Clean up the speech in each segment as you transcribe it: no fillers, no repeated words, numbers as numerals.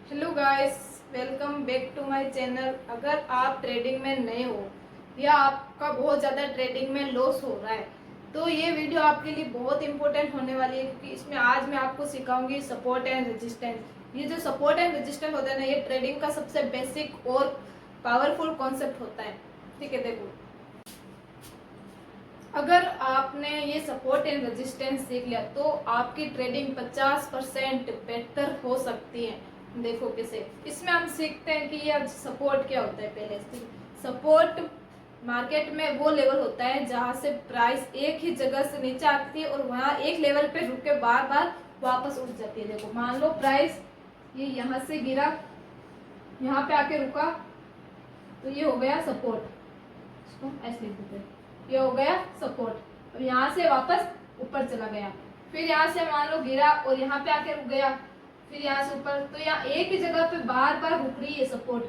Hello guys, welcome back to my channel. अगर आप trading में नए हो या आपका बहुत ज़्यादा ट्रेडिंग में लॉस हो रहा है तो ये वीडियो आपके लिए बहुत इंपॉर्टेंट होने वाली है, क्योंकि इसमें आज मैं आपको सिखाऊंगी सपोर्ट एंड रेजिस्टेंस। ये जो सपोर्ट एंड रेजिस्टेंस होता है ना, ये ट्रेडिंग का सबसे बेसिक और पावरफुल कॉन्सेप्ट होता है। ठीक है, देखो, अगर आपने ये सपोर्ट एंड रेजिस्टेंस सीख लिया तो आपकी ट्रेडिंग 50% बेहतर हो सकती है। देखो कैसे, इसमें हम सीखते हैं कि ये सपोर्ट क्या होता है। पहले सपोर्ट मार्केट में वो लेवल होता है जहां से प्राइस एक ही जगह से नीचे आती है और वहां एक लेवल पे रुक के बार बार वापस उठ जाती है। देखो, मान लो प्राइस ये यहाँ से गिरा, यहाँ पे आके रुका, तो ये हो गया सपोर्ट। इसको ऐसे लिख देते हैं, ये हो गया सपोर्ट। और यहाँ से वापस ऊपर चला गया, फिर यहाँ से मान लो गिरा और यहाँ पे आके रुक गया, फिर यहाँ से ऊपर। तो यहाँ एक ही जगह पे बार बार रुक रही है सपोर्ट,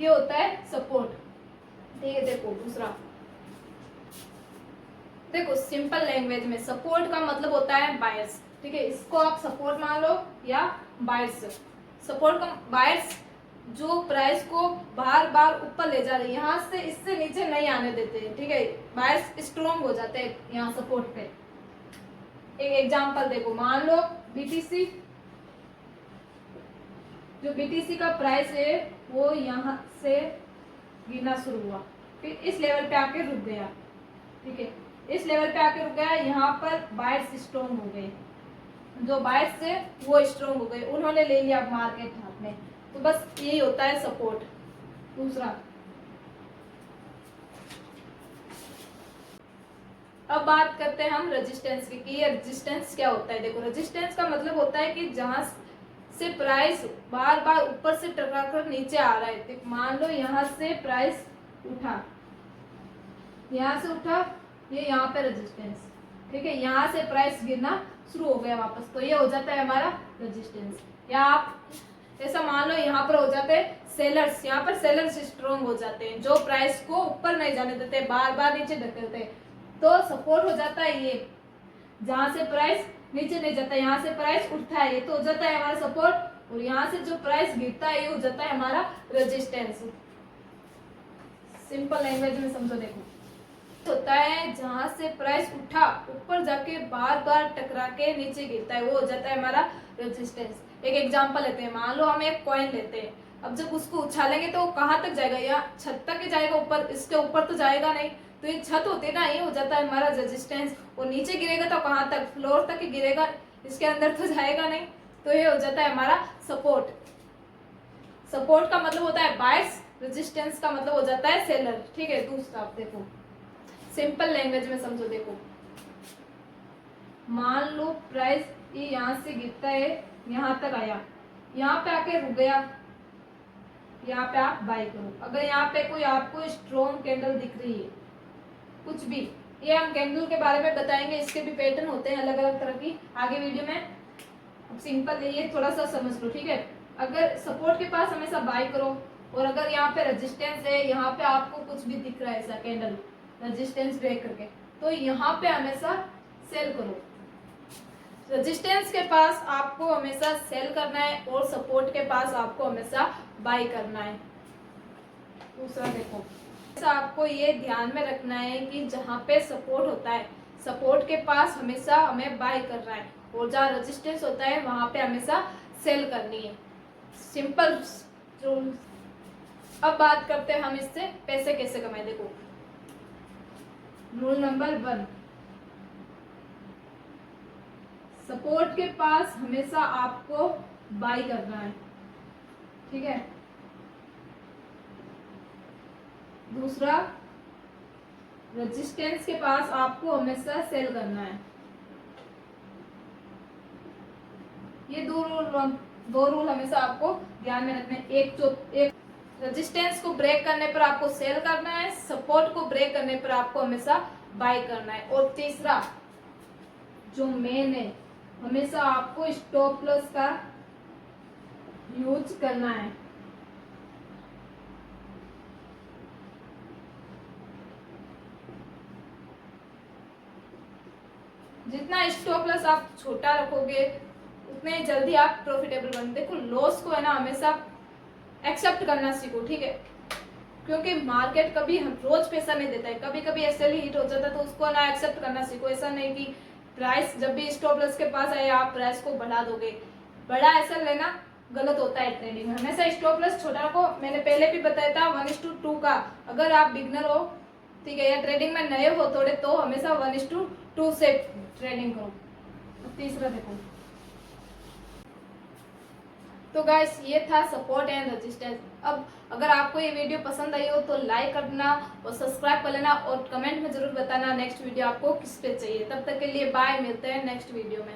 ये होता है सपोर्ट। ठीक है, देखो दूसरा, देखो सिंपल लैंग्वेज में सपोर्ट का मतलब होता है बायर्स। ठीक है, इसको आप सपोर्ट मान लो या बायर्स। सपोर्ट का बायर्स जो प्राइस को बार बार ऊपर ले जा रहे हैं, यहाँ से इससे नीचे नहीं आने देते हैं। ठीक है, बायर्स स्ट्रॉन्ग हो जाते हैं यहाँ सपोर्ट पे। एक एग्जांपल देखो, मान लो बीटीसी, जो बीटीसी का प्राइस है वो यहाँ से गिरना शुरू हुआ, फिर इस लेवल पे आके रुक गया। ठीक है, इस लेवल पे आके रुक गया, यहाँ पर बायर्स स्ट्रॉन्ग हो गए, जो बायर्स थे वो स्ट्रॉन्ग हो गए, उन्होंने ले लिया मार्केट हाथ में। तो बस यही होता है सपोर्ट। दूसरा, अब बात करते हैं हम रेजिस्टेंस की कि ये रेजिस्टेंस क्या होता है। देखो, रेजिस्टेंस का मतलब होता है कि जहां से प्राइस बार बार ऊपर से टकरा कर नीचे आ रहा है। तो मान लो यहाँ से प्राइस उठा, यहाँ से उठा, ये यहाँ पे रेजिस्टेंस। ठीक है, यहाँ से प्राइस गिरना शुरू हो गया वापस, तो ये हो जाता है हमारा रेजिस्टेंस। या आप ऐसा मान लो यहाँ पर हो जाते हैं सेलर्स, यहाँ पर सेलर्स स्ट्रॉन्ग हो जाते हैं जो प्राइस को ऊपर नहीं जाने देते, बार बार नीचे धकेलते हैं। तो सपोर्ट हो जाता है ये, जहां से प्राइस नीचे नहीं जाता, यहाँ से प्राइस उठता है, ये तो हो जाता है हमारा सपोर्ट। और यहाँ से जो प्राइस गिरता है ये हो जाता है हमारा रेजिस्टेंस। सिंपल लैंग्वेज में समझो, देखो होता है जहां से प्राइस उठा, ऊपर जाके बार बार टकरा के नीचे गिरता है, वो हो जाता है हमारा रेजिस्टेंस। एक एग्जांपल लेते हैं, मान लो हम एक कॉइन लेते हैं, अब जब उसको उछालेंगे तो वो कहाँ तक जाएगा, या छत तक ही जाएगा, ऊपर इसके ऊपर तो जाएगा नहीं। तो ये छत होती है ना, ये हो जाता है हमारा रेजिस्टेंस। और नीचे गिरेगा तो कहाँ तक, फ्लोर तक ही गिरेगा, इसके अंदर तो जाएगा नहीं। तो ये हो जाता है हमारा सपोर्ट। सपोर्ट का मतलब होता है बायर्स, रेजिस्टेंस का मतलब हो जाता है सेलर। ठीक है, दूसरा आप देखो, सिंपल लैंग्वेज में समझो। देखो, मान लो प्राइस ये यहाँ से गिरता है, यहाँ तक आया, यहाँ पे आके रुक गया, यहाँ पे आप बाय करो। अगर यहाँ पे कोई आपको स्ट्रॉन्ग कैंडल दिख रही है, कुछ भी, ये हम कैंडल के बारे में बताएंगे, इसके भी पैटर्न होते हैं अलग अलग तरह की आगे वीडियो में। अब सिंपल ये थोड़ा सा समझ लो। ठीक है, अगर सपोर्ट के पास हमेशा बाय करो, और अगर यहाँ पे रेजिस्टेंस है, यहाँ पे आपको कुछ भी दिख रहा है ऐसा कैंडल रेजिस्टेंस ब्रेक करके, तो यहाँ पे हमेशा सेल करो। रेजिस्टेंस के पास आपको हमेशा सेल करना है और सपोर्ट के पास आपको हमेशा बाय करना है। दूसरा देखो, ऐसा आपको ये ध्यान में रखना है कि जहाँ पे सपोर्ट होता है, सपोर्ट के पास हमेशा हमें बाय करना है, और जहाँ रेजिस्टेंस होता है वहां पे हमेशा सेल करनी है। Simple rule. अब बात करते हैं हम इससे पैसे कैसे कमाए। देखो, रूल नंबर 1, सपोर्ट के पास हमेशा आपको बाय करना है। ठीक है, दूसरा, रेजिस्टेंस के पास आपको हमेशा सेल करना है। ये दो रूल हमेशा आपको ध्यान में रखना है। एक रेजिस्टेंस को ब्रेक करने पर आपको सेल करना है, सपोर्ट को ब्रेक करने पर आपको हमेशा बाय करना है। और तीसरा जो मेन है, हमेशा आपको स्टॉप लॉस का यूज करना है। जितना स्टॉप लॉस आप छोटा रखोगे उतने ही जल्दी आप प्रॉफिटेबल बनो। देखो लॉस को है ना हमेशा एक्सेप्ट करना सीखो, ठीक है, क्योंकि मार्केट कभी रोज पैसा नहीं देता है, कभी कभी ऐसे ही हिट हो जाता है, तो उसको ना एक्सेप्ट करना सीखो। ऐसा नहीं कि प्राइस जब भी स्टॉप लॉस के पास आए आप प्राइस को बढ़ा दोगे, बड़ा ऐसा लेना गलत होता है ट्रेडिंग में। हमेशा स्टॉप लॉस छोटा रखो। मैंने पहले भी बताया था 1:2 का। अगर आप बिगनर हो, ठीक है, या ट्रेडिंग में नए हो थोड़े, तो हमेशा 1:2 से ट्रेडिंग करो। तीसरा देखो, तो गाइस ये था सपोर्ट एंड रेजिस्टेंस। अब अगर आपको ये वीडियो पसंद आई हो तो लाइक करना और सब्सक्राइब कर लेना और कमेंट में जरूर बताना नेक्स्ट वीडियो आपको किस पे चाहिए। तब तक के लिए बाय, मिलते हैं नेक्स्ट वीडियो में।